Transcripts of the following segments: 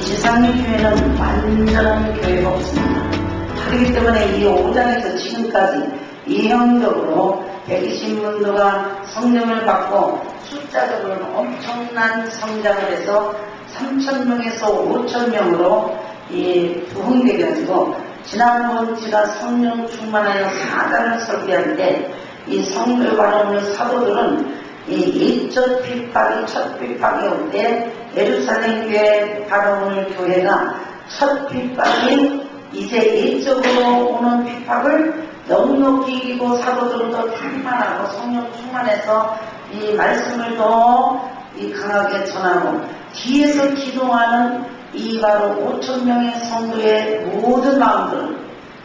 지상의 교회는 완전한 교회가 없습니다. 그렇기 때문에 이 5장에서 지금까지 이형적으로 120문도가 성령을 받고 숫자적으로는 엄청난 성장을 해서 3,000명에서 5,000명으로 부흥되게 가지고 지난번 제가 성령 충만하여 4장을 설계할 때 이 성령 바라오는 사도들은 이 1첫 핍박이 첫 핍박이 올 때 예루살렘 교회 바라오는 교회가 첫 핍박이 이제 일적으로 오는 핍박을 넉넉히 이기고 사도들은 더 충만하고 성령 충만해서 이 말씀을 더 강하게 전하고 뒤에서 기도하는 이 바로 5,000명의 성도의 모든 마음들은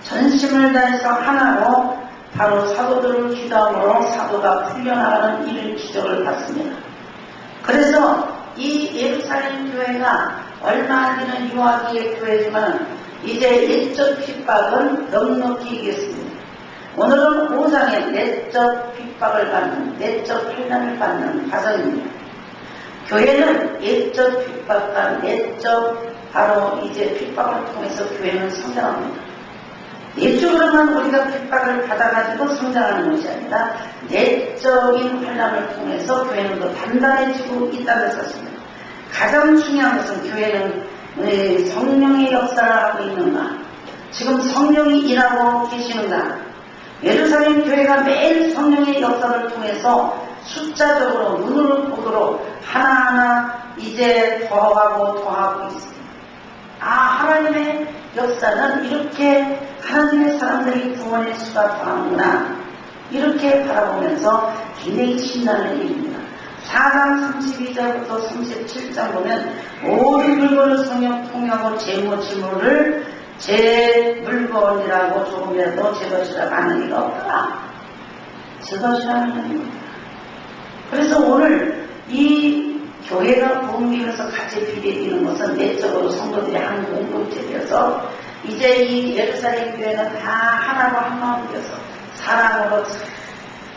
전심을 다해서 하나로 바로 사도들을 기도함으로 사도가 풀려나가는 이런 기적을 받습니다. 그래서 이 예루살렘 교회가 얼마 안 되는 유아기의 교회지만 이제 일적 핍박은 넉넉히 이겼습니다. 오늘은 5장의 내적 핍박을 받는, 내적 환난을 받는 과정입니다. 교회는 일적 핍박과 내적 바로 이제 핍박을 통해서 교회는 성장합니다. 일적으로만 우리가 핍박을 받아가지고 성장하는 것이 아니라 내적인 환난을 통해서 교회는 더 단단해지고 있다는 것입니다. 가장 중요한 것은 교회는 성령의 역사를 하고 있는가, 지금 성령이 일하고 계시는가. 예루살렘 교회가 매일 성령의 역사를 통해서 숫자적으로 눈으로 보도록 하나하나 이제 더하고 있습니다. 하나님의 역사는 이렇게 하나님의 사람들이 구원의 수가 더하는구나, 이렇게 바라보면서 굉장히 신나는 일입니다. 4장 32절부터 37장 보면 모든 물건을 성령 통용하고 재무지물을 제 물건이라고 조금이라도 제 것이라고 하는 일 없더라. 제 것이라는 겁니다. 그래서 오늘 이 교회가 부흥되면서 같이 비례되는 것은 내적으로 성도들이 한 공동체 되어서 이제 이 예루살렘 교회는 다 하나로 한 마음 되어서 사랑으로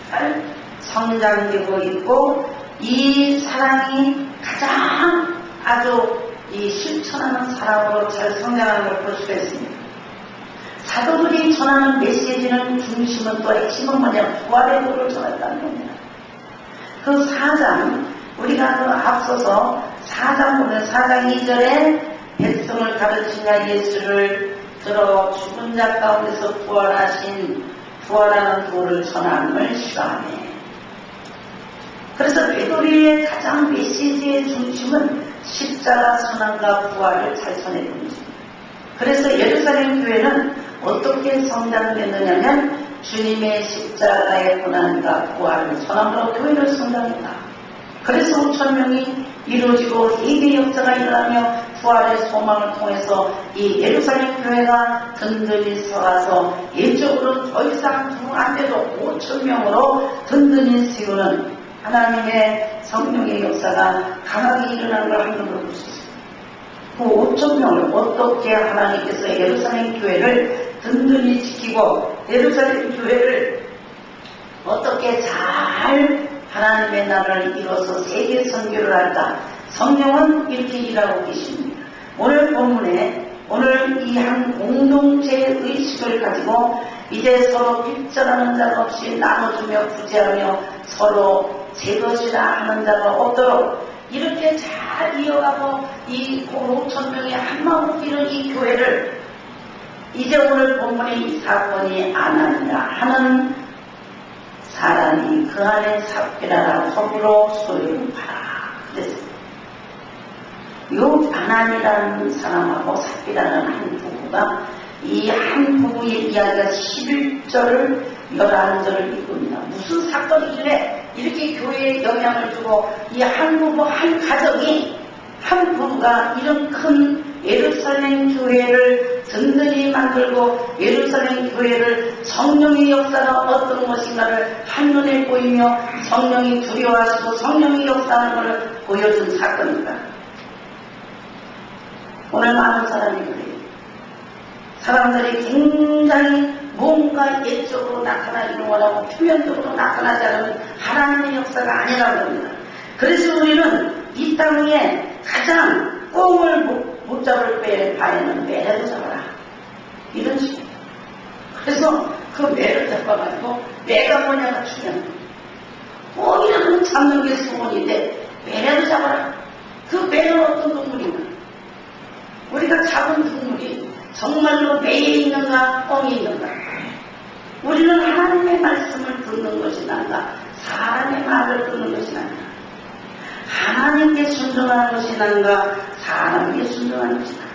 잘 성장되고 있고, 이 사랑이 가장 아주 이 실천하는 사랑으로 잘 성장하는 걸 볼 수가 있습니다. 사도들이 전하는 메시지는 중심은 또 핵심은 뭐냐면 부활의 도를 전했다는 겁니다. 그 4장 우리가 그 앞서서 4장 보면 4장 2절에 백성을 가르치냐 예수를 들어 죽은 자 가운데서 부활하는 도를 전함을 시사하네. 그래서 베드로의 가장 메시지의 중심은 십자가 선함과 부활을 잘 전해주는 것입니다. 그래서 예루살렘 교회는 어떻게 성장됐느냐면 주님의 십자가의 고난과 부활을 전함으로 교회를 성장했다. 그래서 5,000명이 이루어지고 세계 역사가 일어나며 부활의 소망을 통해서 이 예루살렘 교회가 든든히 서가서 일적으로 더 이상 부흥 안 돼도 5,000명으로 든든히 세우는 하나님의 성령의 역사가 강하게 일어나는 걸 한번으로 볼 수 있습니다. 그 5,000명을 어떻게 하나님께서 예루살렘 교회를 든든히 지키고 예루살렘 교회를 어떻게 잘 하나님의 나라를 이뤄서 세계 선교를 할까. 성령은 이렇게 일하고 계십니다. 오늘 본문에 오늘 이 한 공동체의 의식을 가지고 이제 서로 빚져가는 자가 없이 나눠주며 구제하며 서로 제 것이라 하는 자가 없도록 이렇게 잘 이어가고 이 5,000명의 한마음 뛰는 이 교회를 이제 오늘 본문에 이 사건이 아나니라 하는 사람이 그 안에 삽비라라 서로 소리를 봐라 그랬습니다. 요 아나니라는 사람하고 삽비라는 한 부부가 이 한 부부의 이야기가 11절을 11절을 읽습니다. 무슨 사건이길래 이렇게 교회에 영향을 주고 이 한 부부 한 가정이 한 부부가 이런 큰 예루살렘 교회를 든든히 만들고 예루살렘 교회를 성령의 역사가 어떤 것인가를 한눈에 보이며 성령이 두려워하시고 성령의 역사하는 것을 보여준 사건입니다. 오늘 많은 사람이 그래요. 사람들이 굉장히 뭔가 예적으로 나타나기를 원하고 표면적으로 나타나지 않으면 하나님의 역사가 아니라고 합니다. 그래서 우리는 이 땅 위에 가장 꽁을 못 잡을 바에는 매라도 잡아라. 이런 식이에요. 그래서 그 매를 잡아가지고 매가 뭐냐가 중요한 거예요. 이러면 잡는 게 수문인데 매라도 잡아라. 그 매는 어떤 동물인가? 우리가 잡은 동물이 정말로 매에 있는가 뻥이 있는가? 우리는 하나님의 말씀을 듣는 것이 난가 사람의 말을 듣는 것이 난가? 하나님께 순종하는 것이 난가 사람에게 순종하는 것이 난가?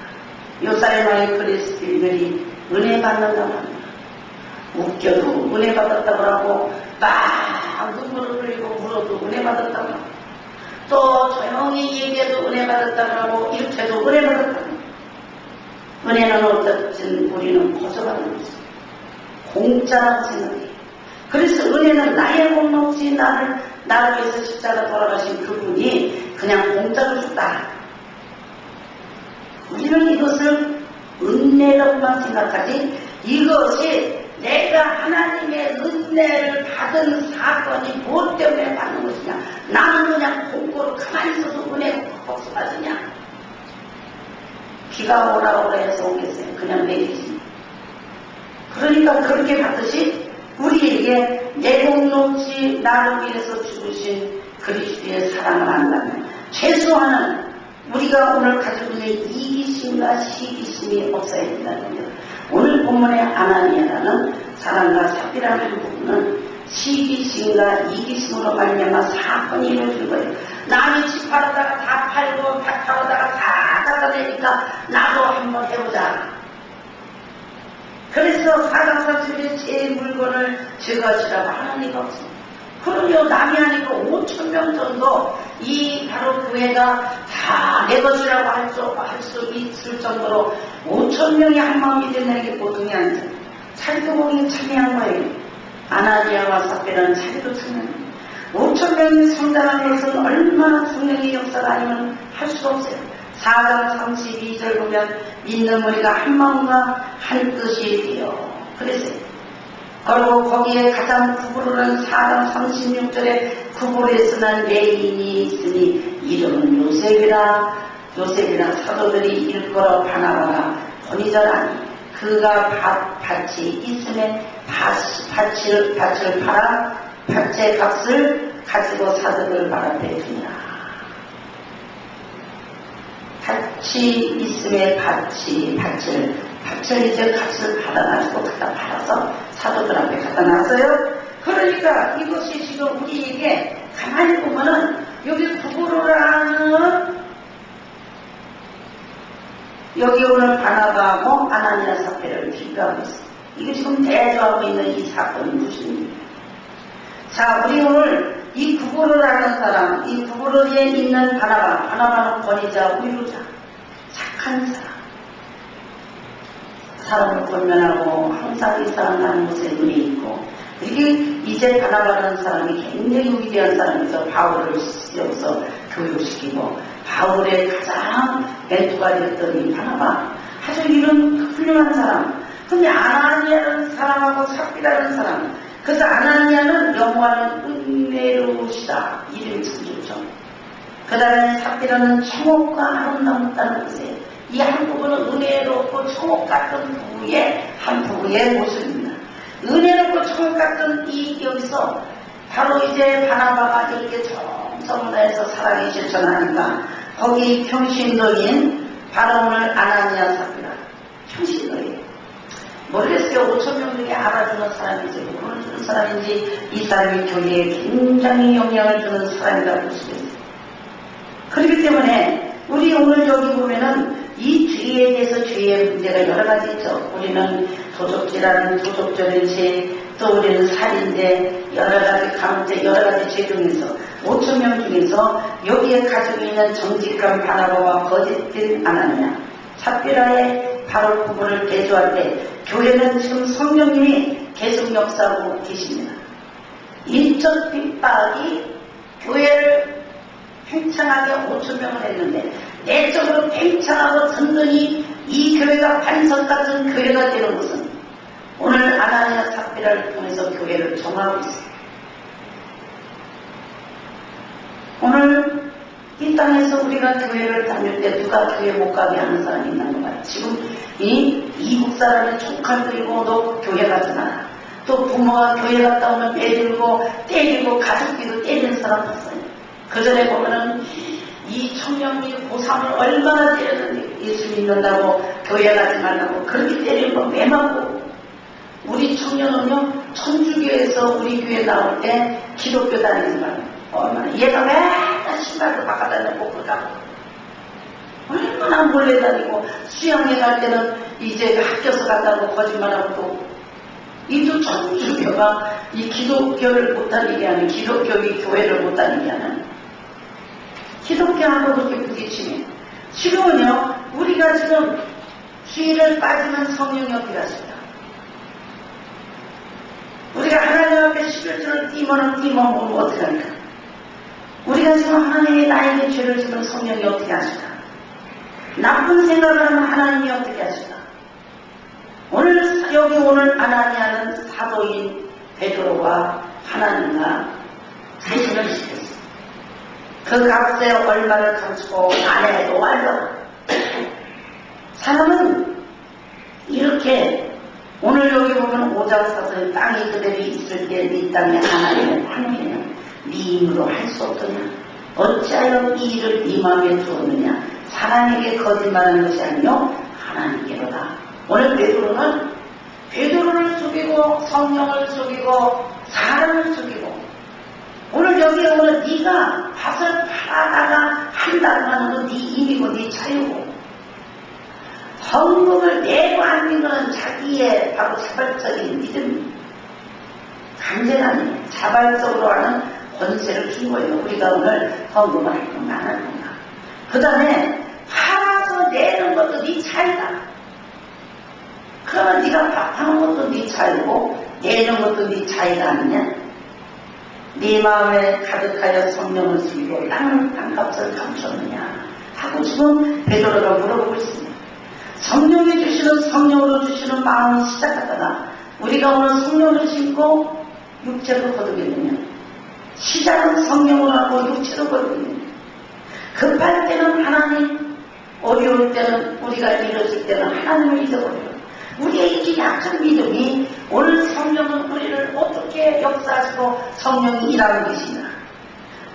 요사레마의 그리스도인들이 은혜 받는다고 합니다. 웃겨도 은혜 받았다고 하고 막 눈물을 흘리고 울어도 은혜 받았다고 하고 또 조용히 얘기해도 은혜 받았다고 하고 이렇게도 은혜 받았다고 하고 은혜는 어떻든 우리는 고소받는 것입니다. 공짜라고 생각해요. 그래서 은혜는 나의 몫 없이 나를 위해서 십자가 돌아가신 그분이 그냥 공짜로 줬다. 우리는 이것을 은혜로만 생각하지 이것이 내가 하나님의 은혜를 받은 사건이 무엇 때문에 받는 것이냐. 나는 그냥 공고로 가만히 있어도 은혜 복수받으냐. 비가 오라고 해서 오겠어요. 그냥 내리지. 그러니까 그렇게 받듯이 우리에게 내공롭지 나를 위해서 죽으신 그리스도의 사랑을 안다면 최소한은 우리가 오늘 가지고 있는 이기심과 시기심이 없어야 된다는 거예요. 오늘 본문의 아나니아라는 사람과 삽비라는 부분은 시기심과 이기심으로 말미암아 사건이 이루어진 거예요. 남이 집 팔아다가 다 팔고 밭 팔아다가 다 닫아내니까 나도 한번 해보자. 그래서 사강사실의 제 물건을 제거하시라고 하는 이가 없습니다. 그럼요, 남이 아니고 5,000명 정도 이 바로 교회가 다 내 것이라고 할 수 있을 정도로 5,000명이 한 마음이 된다는 게 보통이 아니죠. 자기도 보기 참여한 거예요. 아나니아와 삽비라는 자기도 참여한 5,000명이 성장한 것은 얼마나 성령의 역사가 아니면 할 수가 없어요. 4장 32절 보면 믿는 우리가 한 마음과 한 뜻이 되어 그랬어요. 그리고 거기에 가장 구부르는 4장 36절에 구부르에서 난 레인이 있으니 이름은 요셉이라 사도들이 일컬어 바나바가 본이자라니 그가 밭이 있음에 밭을 팔아 밭의 값을 가지고 사도들 발 앞에 두니라. 밭이 있음에 밭을 이제 값을 받아가지고 갖다 팔아서 사도들 앞에 갖다 놨어요. 그러니까 이것이 지금 우리에게 가만히 보면은 여기 구부로라는 여기 오늘 바나바하고 아나니아 삽비라를 비교하고 있어요. 이게 지금 대조하고 있는 이 사건이 무슨 일이에요? 자, 우리 오늘 이 구부로라는 사람, 이 구부로에 있는 바나바는 권위자, 위로자, 착한 사람. 사람을 권면하고 항상 이 사람 가는 곳에 눈이 있고 이게 이제 바나바라는 사람이 굉장히 위대한 사람이죠. 바울을 여기서 교육시키고 바울의 가장 멘토가 되었던 이 바나바 아주 이런 훌륭한 사람. 근데 아나니아라는 사람하고 삽비라는 사람, 그래서 아나니아는 영화는 은혜로우시다 이름이 참 좋죠. 그 다음에 삽비라는 청옥과 아름다웠다는 것이에요. 이 한 부분은 은혜롭고 청옥 같은 부부의 한 부부의 모습입니다. 은혜롭고 청옥 같은 이 여기서 바로 이제 바나바가 이렇게 정성문화에서 사랑이 실천하니까 거기 평신도인 바로 오늘 아나니아 삽비라 평신도인 모르겠어요. 5,000명 중에 알아주는 사람인지 모르는 사람인지 이 사람이 교회에 굉장히 영향을 주는 사람이라고 볼 수 있어요. 그렇기 때문에 우리 오늘 여기 보면은 이 죄에 대해서 죄의 문제가 여러 가지 있죠. 우리는 도적질하는 도적적인 죄, 또 우리는 살인죄, 여러 가지 가문죄, 여러 가지 죄 중에서 5,000명 중에서 여기에 가지고 있는 정직한 바나바와 거짓된 아나니아, 삽비라의 바로 부분을 대조할 때 교회는 지금 성령님이 계속 역사하고 계십니다. 인적 핍박이 교회를 팽창하게 5,000명을 했는데 내적으로 팽창하고 든든히 이 교회가 반석 같은 교회가 되는 것은 오늘 아나니아 삽비라를 통해서 교회를 정하고 있어요. 오늘 이 이 땅에서 우리가 교회를 다닐 때 누가 교회 못 가게 하는 사람이 있는 거야. 지금 이국 사람이 촉칼 들고 너 교회 가지 마라. 또 부모가 교회 갔다 오면 매들고 때리고 가족끼리도 때리는 사람 봤어요. 그 전에 보면은 이 청년이 고3을 얼마나 때렸는지 예수 믿는다고 교회 가지 말라고 그렇게 때리는 거 매맞고, 우리 청년은요 천주교에서 우리 교회 나올 때 기독교 다니지 말고 얼마나 얘가 맨날 신발도 바꿔다니고 그러다 얼마나 몰래 다니고, 수양회 갈 때는 이제 학교에서 간다고 거짓말하고 또 이도 천주교가 이 기독교를 못 다니게 하는, 기독교의 교회를 못 다니게 하는, 기독교하고 그렇게 부딪히네. 지금은요 우리가 지금 주의를 빠지면 성령이 어떻게 하실까? 우리가 하나님 앞에 11조를 띄먹으면 어떻게 할까? 우리가 지금 하나님의 나에게 죄를 지면 성령이 어떻게 하실까? 나쁜 생각을 하면 하나님이 어떻게 하실까? 오늘 아나니아는 사도인 베드로와 하나님과 대신을 시켰어요. 그 값에 얼마를 감추고 아내도 완전. 사람은 이렇게 오늘 여기 보면 오장사서의 땅이 그대로 있을 때 네 땅에 하나님의 판결은 네 힘으로 할 수 없더냐. 어찌하여 이 일을 네 마음에 두었느냐. 사람에게 거짓말하는 것이 아니요 하나님께로다. 오늘 베드로를 속이고 성령을 속이고 사람을 속이고, 오늘 여기 오늘 네가 밭을 팔아다가 한다는 건 네 힘이고 네 자유고, 헌금을 내고 하는 것은 자기의 바로 자발적인 믿음, 강제가 아니에요. 자발적으로 하는 권세를 준 거예요. 우리가 오늘 헌금을 할 건가 안 할 건가. 그 다음에 팔아서 내는 것도 네 차이다. 그러면 네가 밥하는 것도 네 차이고 내는 것도 네 차이가 아니냐. 네 마음에 가득하여 성령을 숨기고 땅값을 감췄느냐 하고 지금 베드로가 물어보고 있습니다. 성령이 주시는, 성령으로 주시는 마음을 시작하다가 우리가 오늘 성령을 심고 육체로 거두겠느냐. 시작은 성령으로 하고 육체로 거두겠느냐. 급할 때는 하나님, 어려울 때는 우리가 이뤄질 때는 하나님을 잊어버려요. 우리의 이 약한 믿음이 오늘 성령은 우리를 어떻게 역사하시고 성령이 일하고 계시냐.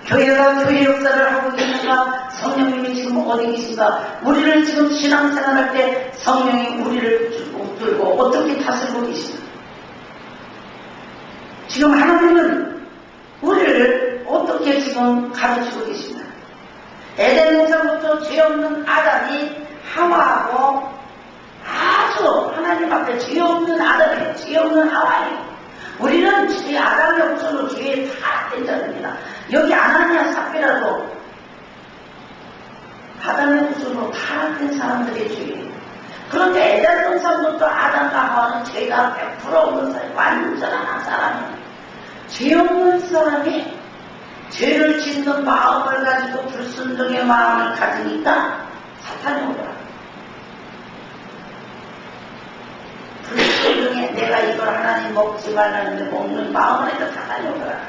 교회가 교회 역사를 하고 계신가, 성령님이 지금 어디 계신가. 우리를 지금 신앙생활할 때 성령이 우리를 붙들고 어떻게 다스리고 계시냐. 지금 하나님은 우리를 어떻게 지금 가르치고 계시냐. 에덴 동산부터 죄 없는 아담이 하와하고 아주 하나님 앞에 죄 없는 아담이에요. 죄 없는 하와예요. 우리는 죄 아담이 없어도 죄에 타락된 자입니다. 여기 아나니아 삽비라도 아담의 구슬로 타락된 사람들의 죄예요. 그런데 에덴 동산부터 아담과 하와는 죄가 100% 없는 사람이, 완전한 사람이에요. 죄 없는 사람이 죄를 짓는 마음을 가지고 불순종의 마음을 가지니까 사탄이 오더라. 불순종에 내가 이걸 하나님 먹지 말라는데 먹는 마음에서 사탄이 오더라.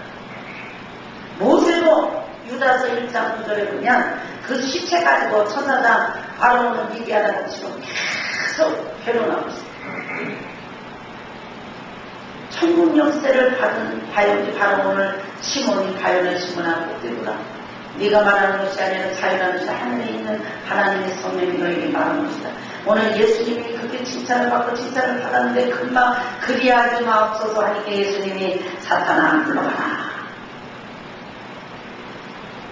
모세도 유다서 1장 9절에 보면 그 시체 가지고 천사장 바로는 미디아라고 지금 계속 괴로워하고 있어요. 천국 역세를 받은 바로는 시몬이 바요를 시몬하고 꼭대구나. 네가 말하는 것이 아니라 자유라는 것이 하늘에 있는 하나님의 성령이 너에게 말하는 것이다. 오늘 예수님이 그렇게 칭찬을 받고 칭찬을 받았는데 금방 그리하지 마옵소서 하니까 예수님이 사탄아 물러가라.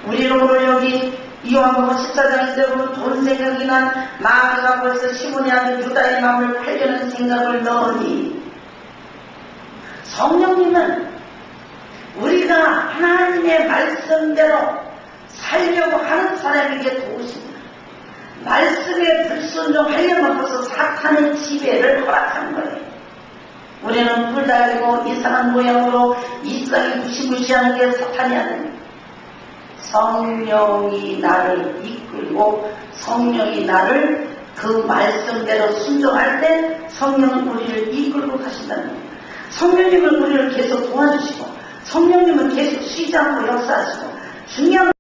우리는 오늘 여기 요한복음 14장인데 보면 돈 생각이 난 마음이 갖고 있어 시몬이 아닌 유다의 마음을 팔려는 생각을 넣으니, 성령님은 우리가 하나님의 말씀대로 살려고 하는 사람에게 도우십니다. 말씀에 불순종하려면 벌써 사탄의 지배를 허락하는 거예요. 우리는 뿔 달리고 이상한 모양으로 이상이 무시무시하는 게 사탄이 아닙니다. 성령이 나를 이끌고 성령이 나를 그 말씀대로 순종할 때 성령은 우리를 이끌고 가신다는 겁니다. 성령님은 우리를 계속 도와주시고 성령님은 계속 쉬지 않고 역사하시고, 중요한